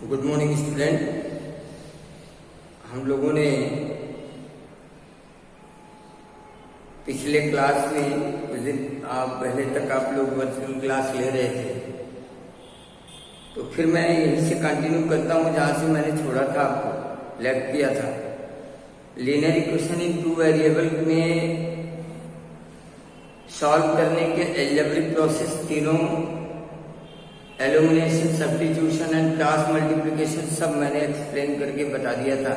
Good morning student. हम लोगों ने पिछले क्लास में कुछ दिन पहले तक आप लोग वर्चुअल क्लास ले रहे थे, तो फिर मैं यहीं से कंटिन्यू करता हूँ जहाँ से मैंने छोड़ा था, आपको लेक्ट किया था। Linear equation in two variable में सॉल्व करने के अलजेब्रिक प्रोसेस तीनों, elimination, substitution and cross multiplication, सब मैंने एक्सप्लेन करके बता दिया था।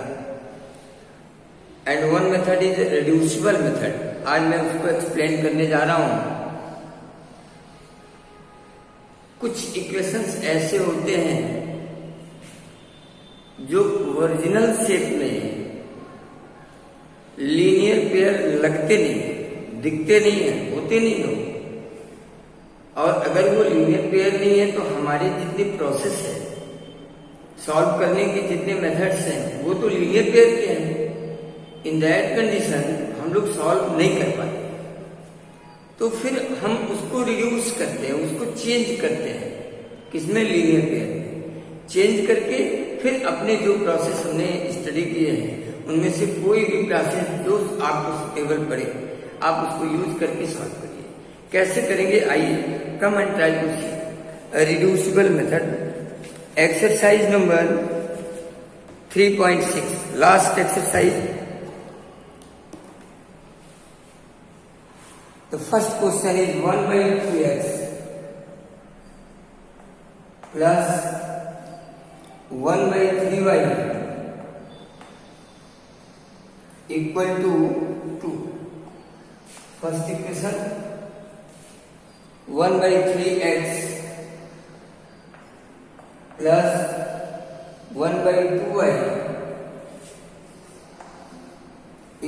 And one method is reducible method. आज मैं उसको एक्सप्लेन करने जा रहा हूं। कुछ इक्वेशंस ऐसे होते हैं जो ओरिजिनल शेप में लीनियर पेयर लगते नहीं, दिखते नहीं है, होते नहीं हो। और अगर वो लीनियर पेयर नहीं है तो हमारे जितने प्रोसेस है सॉल्व करने के, जितने मेथड्स हैं, वो तो लीनियर पेयर के हैं। इन दैट कंडीशन हम लोग सॉल्व नहीं कर पाते, तो फिर हम उसको रिड्यूस करते हैं, उसको चेंज करते हैं। किसमें? लीनियर पेयर में चेंज करके फिर अपने जो प्रोसेस हमने स्टडी किए हैं उनमें से कोई भी प्रोसेस जो आपको सुटेबल पड़े आप उसको यूज करके सॉल्व करिए। कैसे करेंगे? आइए, come and try to see reducible method. Exercise number 3.6, last exercise. The first question is 1/2x plus 1/3y equal to 2. First equation 1/3x plus 1/2y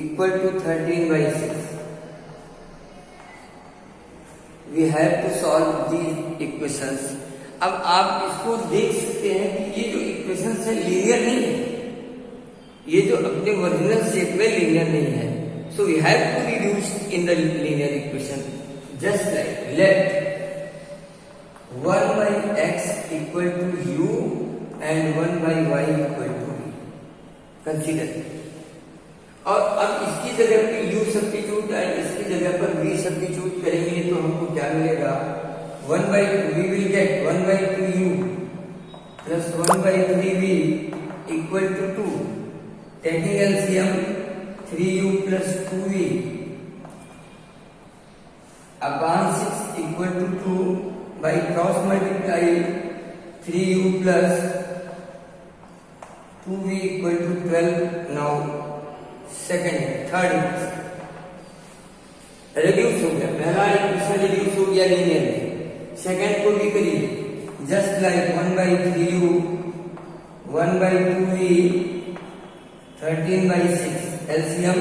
equal to 13/6. We have to solve these equations. अब आप इसको देख सकते हैं कि ये जो equations है लीनियर नहीं है, ये जो अपने ओरिजिनल शेप में लीनियर नहीं है। So we have to reduce in the linear equation just like let 1/x equal to u and 1/y equal to v. Consider. और अब इसकी जगह पे u सब्स्टिट्यूट एंड इसकी जगह पर v सब्स्टिट्यूट करेंगे तो हमको क्या मिलेगा? 1/2 we will get 1/2u plus 1/3v equal to 2. Taking LCM 3u plus 2v upon 6 equal to 2. By cross multiply 3u plus 2v equal to 12. Now third reduce हो गया। पहला इक्वेशन रिड्यूस हो गया लीनियर में। सेकंड को भी करिए just like 1/3u 1/2v 13/6 LCM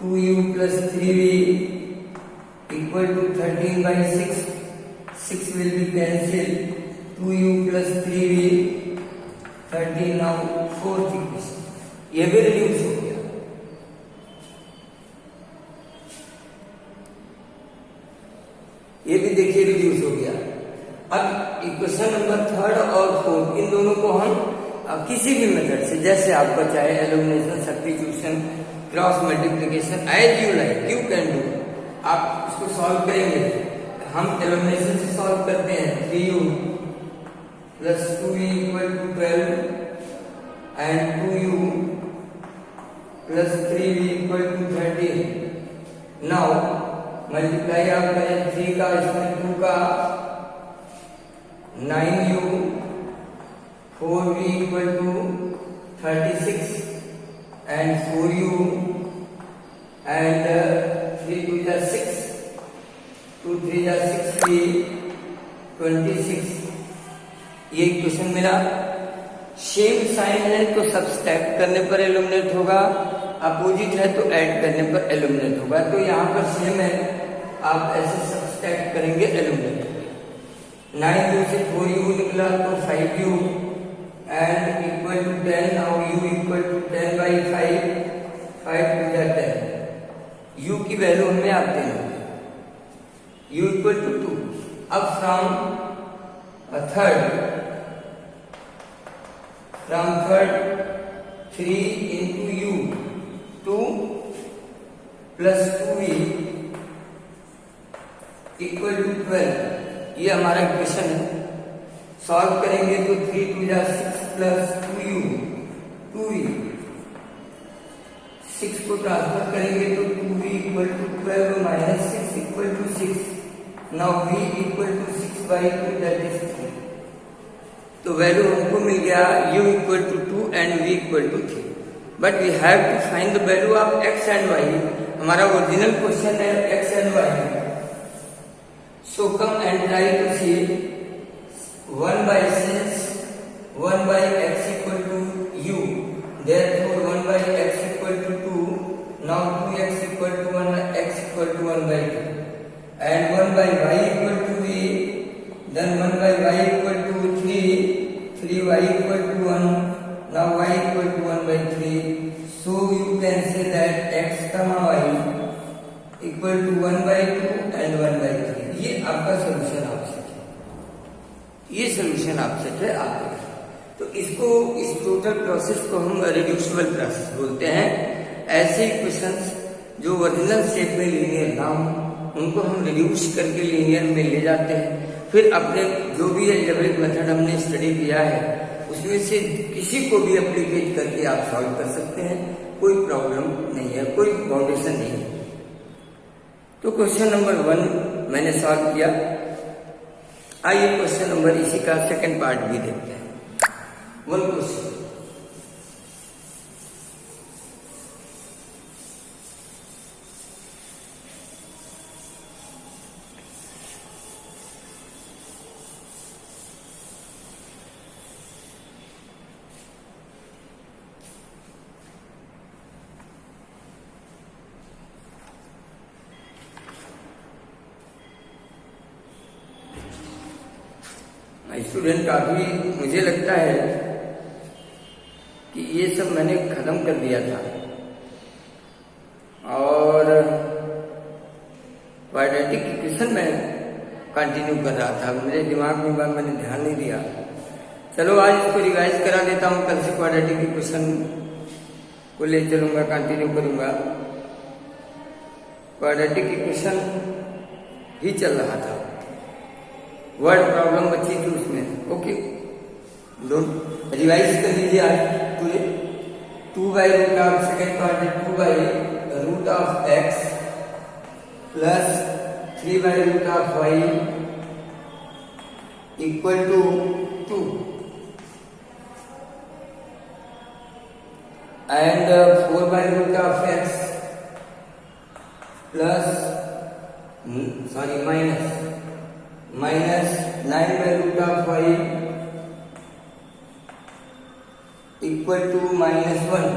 2u plus 3v equal to 13/6. 6 will be cancelled. 2u plus 3v 13. Now fourth equation, ये भी रिड्यूस हो गया। ये भी देखिए रिड्यूस हो गया। अब इक्वेशन नंबर थर्ड और फोर्थ, इन दोनों को हम किसी भी मेथड से, जैसे आपका चाहे elimination, substitution, cross multiplication, as you like you can do, आप इसको सॉल्व करेंगे। हम एलिमिनेशन से सॉल्व करते हैं। 3u plus 2v equal to 12 and 2u plus 3v equal to 13. Now multiply आप करें 3 का इसमें 2 का 9u 4v equal to 36 and 4u and 3 2 is 6, 2 3 is 60, 26. ये इक्वेशन मिला। सेम साइन है तो सब्सट्रैक्ट करने पर एलिमिनेट होगा, अपोजिट है तो ऐड करने पर एलिमिनेट होगा। तो यहाँ पर सेम है, आप ऐसे सब्सट्रैक्ट करेंगे, एलिमिनेट होगा। 9u से 4u निकला तो 5u and equal to 10। Now u equal to 10/5, 5 two 10। u की वैल्यू हमें आते हैं, u इक्वल टू 2। अब from third from third 3 into u 2 plus 2v equal to 12। ये हमारा इक्वेशन है। सॉल्व करेंगे तो 3 2 जा 6 प्लस 2u 2v 6 को ट्रांसफर करेंगे तो 2v equal to 12 minus 6 equal to 6। Now v equal to 6/2 that is 3। तो वैल्यू हमको मिल गया u equal to 2 and v equal to 3। But we have to find the value of x and y। हमारा original question है x and y। So come and try to see 1/x equal to u, therefore 1/x equal to 2, now 2x equal to 1, x equal to 1/2, and 1/y equal to v, then 1/y equal to 3, 3y equal to 1, now y equal to 1/3. So you can say that x comma y equal to 1/2 and 1/3. ये आपका solution आपसे है, ये solution आपसे है आपके। तो इसको, इस टोटल प्रोसेस को हम रिड्यूसिबल प्रोसेस बोलते हैं। ऐसे इक्वेशंस जो ओरिजिनल शेप में लीनियर ना हो उनको हम रिड्यूस करके लीनियर में ले जाते हैं। फिर अपने जो भी अलजेब्रिक मेथड हमने स्टडी किया है उसमें से किसी को भी एप्लीकेट करके आप सॉल्व कर सकते हैं, कोई प्रॉब्लम नहीं है, कोई बाउंडेशन नहीं है। तो क्वेश्चन नंबर 1 मैंने सॉल्व किया। आइए क्वेश्चन नंबर इसी का सेकंड पार्ट भी देखते हैं। 1 क्वेश्चन, स्टूडेंट काफी मुझे लगता है कि ये सब मैंने खत्म कर दिया था और क्वाड्रेटिक इक्वेशन में कंटिन्यू कर रहा था। मेरे दिमाग में बात मैंने ध्यान नहीं दिया। चलो आज इसको रिवाइज करा देता हूँ, कल से क्वाड्रेटिक इक्वेशन को ले चलूंगा, कंटिन्यू करूंगा। क्वाड्रेटिक इक्वेशन ही चल रहा था, वर्ड प्रॉब्लम बची थी उसमें। ओके, डोंट रिवाइज कर लीजिए आज। 2/रूट ऑफ सेकेंड पार्ट है 2/रूट ऑफ x प्लस 3/रूट of y equal to 2 and 4/रूट ऑफ x प्लस माइनस 9/रूट of y equal to -1.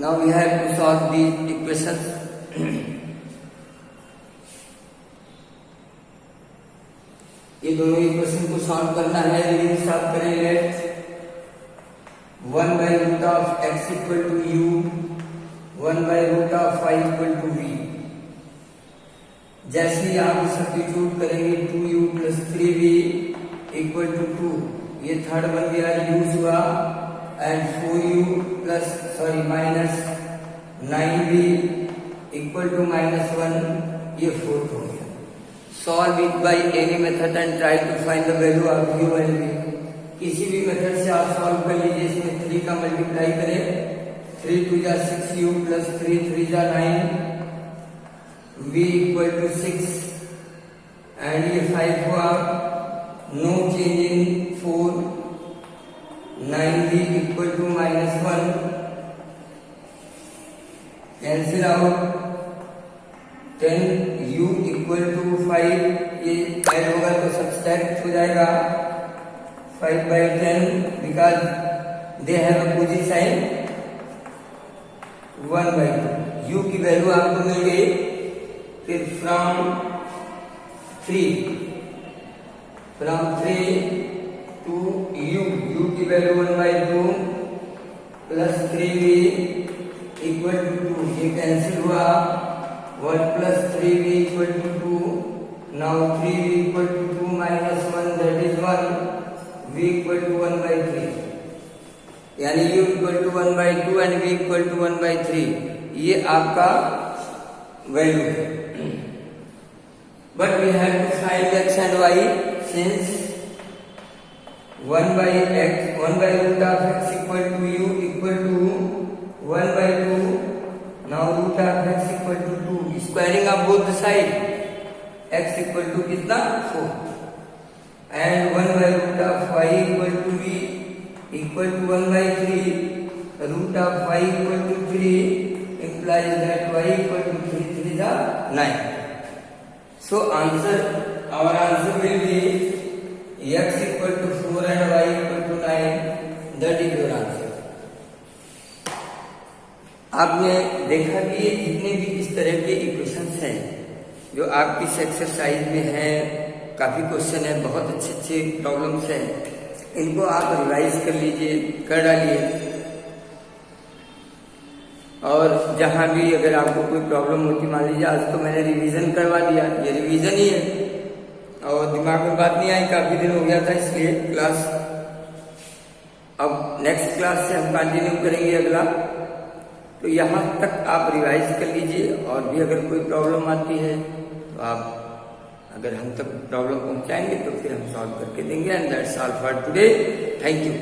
Now we have to solve these equations. ये दोनों इक्वेशन को सॉल्व करना है। रीडिंग सॉल्व करें। लेट 1/रूट of x equal to u, 1/रूट of y equal to v। जैसे ही आप सब्स्टिट्यूट करेंगे 2u plus 3v equal to 2, ये थर्ड बन गया, यूज हुआ, and 4u plus minus 9v equal to -1, ये फोर्थ हो गया। Solve it by any method and try to find the value of u and v। किसी भी मेथड से आप सॉल्व कर लीजिए। इसमें 3 का मल्टीप्लाई करें, 3 2 जा 6u प्लस 3 3 जा 9, v इक्वल टू 6 एंड ये 5 हुआ, no change in 4, 9v equal to -1, cancel out, 10u equal to 5, ये ऐड होगा तो सब्सट्रैक्ट हो जाएगा 5/10 because they have opposite sign 1/2। u की वैल्यू आपको मिल गई। फिर फ्रॉम 3 टू u की value 1/2 plus 3v equal to 2, ये कैंसिल हुआ, 1 plus 3v equal to 2, now 3v equal to 2 -1 that is 1, v यानी u equal to 1/2 and v equal to 1/3, ये आपका वैल्यू है। But we have to find x and y since 1/root of x equal to u equal to 1/2. Now root of x equal to 2. Squaring of both the side, x equal to कितना 4 and 1/root of y equal to v equal to 1/3. Root of y equal to 3 implies that y equal to 3 3 is 9. So our answer will be x equal to 4 and y equal to 9. That is your answer. आपने देखा कि ये जितने भी इस तरह के equations हैं जो आपकी इस एक्सरसाइज में है, काफी क्वेश्चन है, बहुत अच्छे अच्छे प्रॉब्लम्स हैं, इनको आप रिवाइज कर लीजिए, कर डालिए। और जहां भी अगर आपको कोई प्रॉब्लम होती, मान लीजिए आज तो मैंने रिवीजन करवा दिया, ये रिवीजन ही है और दिमाग में बात नहीं आई, काफी दिन हो गया था इसलिए क्लास। अब नेक्स्ट क्लास से हम कंटिन्यू करेंगे अगला, तो यहाँ तक आप रिवाइज कर लीजिए। और भी अगर कोई प्रॉब्लम आती है तो आप अगर हम तक प्रॉब्लम पहुंचाएंगे तो फिर हम सॉल्व करके देंगे। And that's all for today. Thank you.